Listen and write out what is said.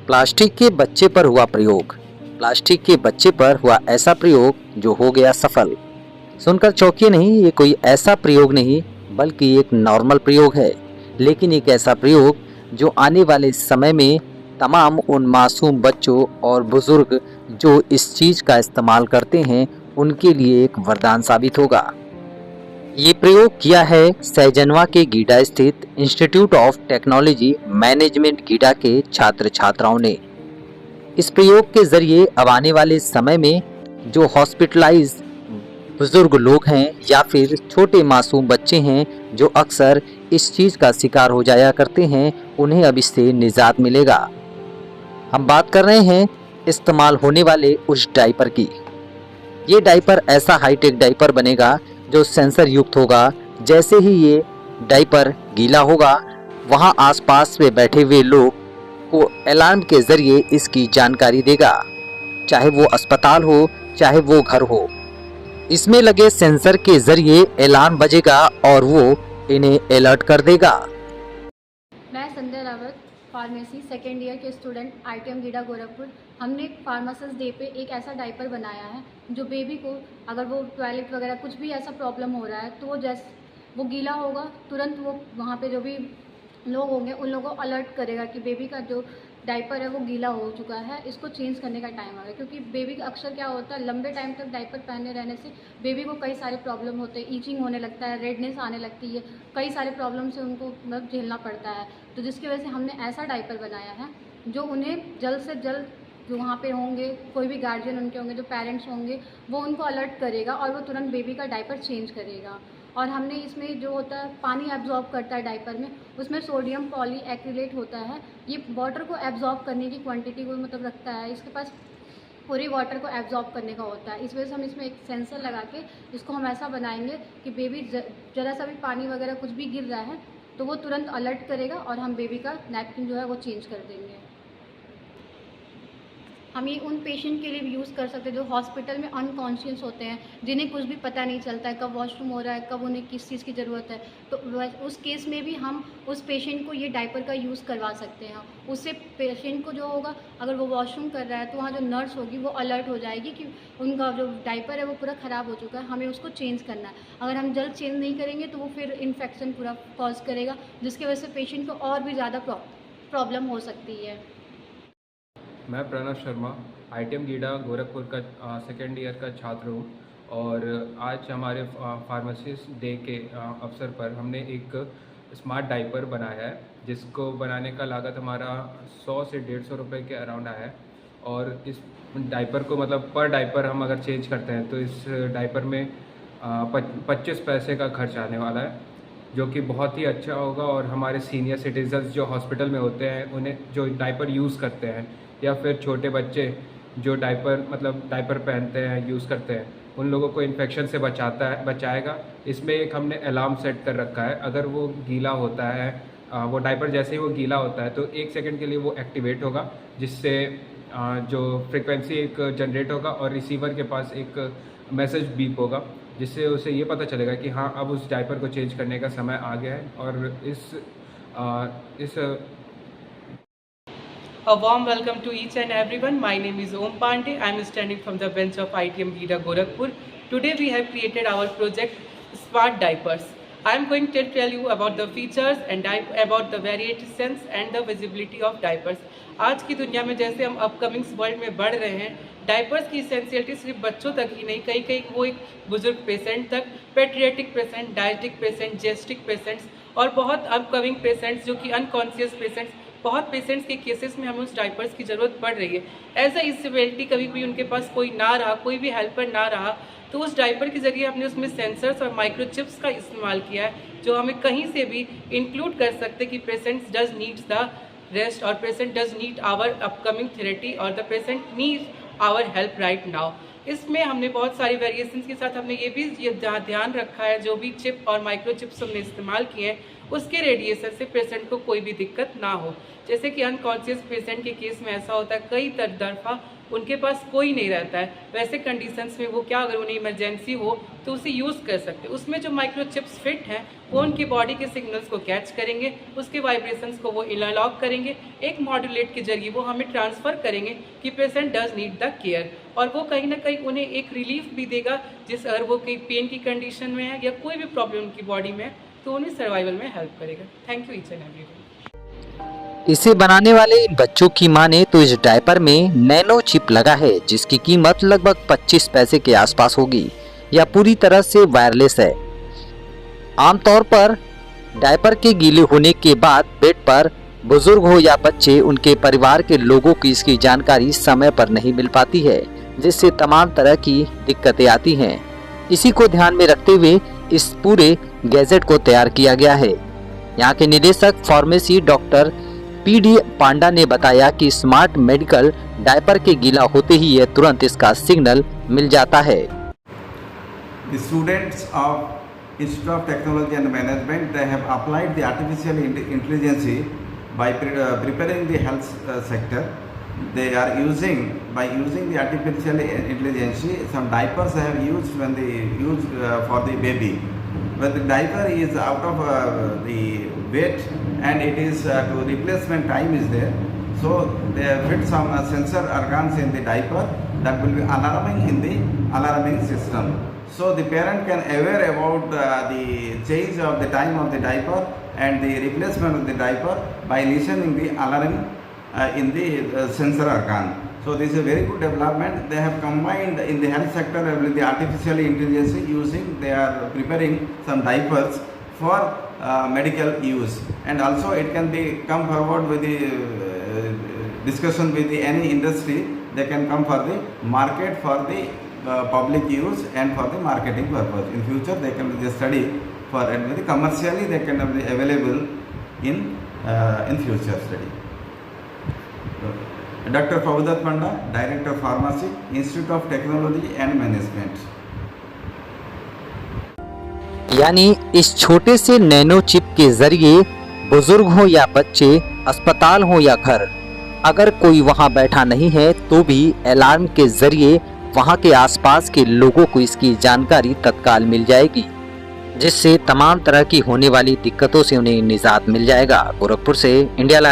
Plastic के बच्चे पर हुआ प्रयोग। प्लास्टिक के बच्चे पर हुआ ऐसा प्रयोग जो हो गया सफल। सुनकर चौंकिए नहीं, ये कोई ऐसा प्रयोग नहीं बल्कि एक नॉर्मल प्रयोग है, लेकिन एक ऐसा प्रयोग जो आने वाले समय में तमाम उन मासूम बच्चों और बुजुर्ग जो इस चीज का इस्तेमाल करते हैं उनके लिए एक वरदान साबित होगा। ये प्रयोग किया है सहजनवा के गीडा स्थित institute of technology management GIDA के छात्र छात्राओं ने। इस प्रयोग के जरिए अब आने वाले समय में जो हॉस्पिटलाइज बुजुर्ग लोग हैं या फिर छोटे मासूम बच्चे हैं जो अक्सर इस चीज का शिकार हो जाया करते हैं, उन्हें अब इससे निजात मिलेगा। हम बात कर रहे हैं इस्तेमाल होने वाले उस डायपर की। ये डायपर ऐसा हाईटेक डायपर बनेगा जो सेंसर युक्त होगा। जैसे ही ये डायपर गीला होगा, वहां आसपास में बैठे हुए लोग को अलार्म के जरिए इसकी जानकारी देगा, चाहे वो अस्पताल हो चाहे वो घर हो। इसमें लगे सेंसर के जरिए अलार्म बजेगा और वो इन्हें अलर्ट कर देगा। मैं संध्या रावत, फार्मेसी सेकेंड ईयर के स्टूडेंट, ITM गीडा गोरखपुर। हमने फार्मासिस्ट डे पे एक ऐसा डायपर बनाया है जो बेबी को अगर वो टॉयलेट वगैरह कुछ भी ऐसा प्रॉब्लम हो रहा है तो वो गीला होगा, तुरंत वो वहाँ पे जो भी लोग होंगे उन लोगों को अलर्ट करेगा कि बेबी का जो डायपर है वो गीला हो चुका है, इसको चेंज करने का टाइम आ गया। क्योंकि बेबी का अक्सर क्या होता है, लंबे टाइम तक डायपर पहने रहने से बेबी को कई सारे प्रॉब्लम होते हैं, ईचिंग होने लगता है, रेडनेस आने लगती है, कई सारे प्रॉब्लम से उनको मतलब झेलना पड़ता है। तो जिसकी वजह से हमने ऐसा डायपर बनाया है जो उन्हें जल्द से जल्द जो वहाँ पे होंगे, कोई भी गार्जियन उनके होंगे, जो पेरेंट्स होंगे, वो उनको अलर्ट करेगा और वो तुरंत बेबी का डायपर चेंज करेगा। और हमने इसमें जो होता है पानी एब्जॉर्ब करता है डायपर में, उसमें सोडियम पॉलीएक्रिलेट होता है। ये वाटर को एब्जॉर्ब करने की क्वांटिटी को मतलब रखता है, इसके पास पूरी वाटर को एब्जॉर्ब करने का होता है। इस वजह से हम इसमें एक सेंसर लगा के इसको हम ऐसा बनाएंगे कि बेबी ज़रा सा भी पानी वगैरह कुछ भी गिर रहा है तो वो तुरंत अलर्ट करेगा और हम बेबी का नैपकिन जो है वो चेंज कर देंगे। हम ये उन पेशेंट के लिए भी यूज़ कर सकते हैं जो हॉस्पिटल में अनकॉन्शियस होते हैं, जिन्हें कुछ भी पता नहीं चलता है कब वॉशरूम हो रहा है, कब उन्हें किस चीज़ की ज़रूरत है। तो उस केस में भी हम उस पेशेंट को ये डायपर का यूज़ करवा सकते हैं। उससे पेशेंट को जो होगा, अगर वो वॉशरूम कर रहा है तो वहाँ जो नर्स होगी वो अलर्ट हो जाएगी कि उनका जो डायपर है वो पूरा ख़राब हो चुका है, हमें उसको चेंज करना है। अगर हम जल्द चेंज नहीं करेंगे तो वो फिर इन्फेक्शन पूरा कॉज करेगा, जिसकी वजह से पेशेंट को और भी ज़्यादा प्रॉब्लम हो सकती है। मैं प्रणव शर्मा, ITM गीडा गोरखपुर का सेकेंड ईयर का छात्र हूँ और आज हमारे फार्मासिस्ट डे के अवसर पर हमने एक स्मार्ट डायपर बनाया है, जिसको बनाने का लागत हमारा 100 से 150 रुपये के अराउंड आया है। और इस डायपर को मतलब पर डायपर हम अगर चेंज करते हैं तो इस डायपर में 25 पैसे का खर्च आने वाला है, जो कि बहुत ही अच्छा होगा। और हमारे सीनियर सिटीजन्स जो हॉस्पिटल में होते हैं, उन्हें जो डायपर यूज़ करते हैं या फिर छोटे बच्चे जो डायपर पहनते हैं, यूज़ करते हैं, उन लोगों को इन्फेक्शन से बचाएगा। इसमें एक हमने अलार्म सेट कर रखा है, अगर वो गीला होता है वो डायपर जैसे ही वो गीला होता है तो 1 सेकंड के लिए वो एक्टिवेट होगा, जिससे जो फ्रिक्वेंसी एक जनरेट होगा और रिसीवर के पास एक मैसेज बीप होगा, जिससे उसे ये पता चलेगा कि हाँ अब उस डायपर को चेंज करने का समय आ गया है। और इस A warm welcome to each and everyone. My name is Om Pandey. I am standing from the bench of ITM Gida Gorakhpur. Today we have created our project Smart Diapers. I am going to tell you about the features and about the variations and the visibility of diapers. आज की दुनिया में जैसे हम upcoming world में बढ़ रहे हैं, डायपर्स की इसेंशियलिटी सिर्फ बच्चों तक ही नहीं, कई कई वो एक बुजुर्ग पेशेंट तक, पेट्रियाटिक पेशेंट, डायबिटिक पेशेंट, जेस्टिक पेशेंट्स और बहुत अपकमिंग पेशेंट्स जो कि अनकॉन्शियस पेशेंट्स, बहुत पेशेंट्स के केसेस में हमें उस डायपर्स की ज़रूरत पड़ रही है। एज अ इसेबिलिटी कभी भी उनके पास कोई ना रहा, कोई भी हेल्पर ना रहा, तो उस डायपर के ज़रिए हमने उसमें सेंसर्स और माइक्रोचिप्स का इस्तेमाल किया है, जो हमें कहीं से भी इंक्लूड कर सकते कि patients does needs the rest और patient does need our upcoming therapy और the patient needs our help right now. इसमें हमने बहुत सारी वेरिएशंस के साथ हमने ये भी ध्यान रखा है, जो भी चिप और माइक्रोचिप्स हमने इस्तेमाल किए हैं उसके रेडिएशन से पेशेंट को कोई भी दिक्कत ना हो। जैसे कि अनकॉन्शियस पेशेंट के केस में ऐसा होता है कई दफ़ा उनके पास कोई नहीं रहता है, वैसे कंडीशंस में वो क्या अगर उन्हें इमरजेंसी हो तो उसे यूज़ कर सकते हैं। उसमें जो माइक्रोचिप्स फिट हैं वो उनकी बॉडी के सिग्नल्स को कैच करेंगे, उसके वाइब्रेशंस को वो अनलॉक करेंगे, एक मॉड्यूलेट के जरिए वो हमें ट्रांसफ़र करेंगे कि patient does need the care, और वो कहीं ना कहीं उन्हें एक रिलीफ भी देगा। जिस अगर वो कहीं पेन की कंडीशन में है या कोई भी प्रॉब्लम उनकी बॉडी में है तो उन्हें सर्वाइवल में हेल्प करेगा। Thank you each and everyone. इसे बनाने वाले इन बच्चों की माने तो इस डायपर में नैनो चिप लगा है जिसकी कीमत लगभग 25 पैसे के आसपास होगी। यह पूरी तरह से वायरलेस है। आमतौर पर डायपर के गीले होने के बाद बेड पर बुजुर्ग हो या बच्चे, उनके परिवार के लोगों की इसकी जानकारी समय पर नहीं मिल पाती है, जिससे तमाम तरह की दिक्कतें आती हैं। इसी को ध्यान में रखते हुए इस पूरे गैजेट को तैयार किया गया है। यहाँ के निदेशक फार्मेसी डॉक्टर पीडी पांडा ने बताया कि स्मार्ट मेडिकल डायपर के गीला होते ही यह तुरंत इसका सिग्नल मिल जाता है। The students of Institute of Technology and Management, they have applied the artificial intelligence by preparing the health sector. They are by using the artificial intelligence, some diapers they have used when they use for the baby. When the diaper is out of the weight and it is to replacement time is there, so they have fit some sensor organs in the diaper that will be alarming in the alarming system. So the parent can aware about the change of the time of the diaper and the replacement of the diaper by listening the alarm in the sensor organ. So this is a very good development. They have combined in the health sector with the artificial intelligence using. They are preparing some diapers for medical use, and also it can be come forward with the discussion with the any industry. They can come for the market for the public use and for the marketing purpose. In future they can just study for and with the commercially they can be available in future study. Dr. Fawdat Panda, Director Pharmacy, Institute of Technology and Management. यानी इस छोटे से nano chip के जरिए बुजुर्ग हो या बच्चे, अस्पताल हो या घर, अगर कोई वहां बैठा नहीं है तो भी अलार्म के जरिए वहां के आसपास के लोगों को इसकी जानकारी तत्काल मिल जाएगी, जिससे तमाम तरह की होने वाली दिक्कतों से उन्हें निजात मिल जाएगा। गोरखपुर से इंडिया लाइव।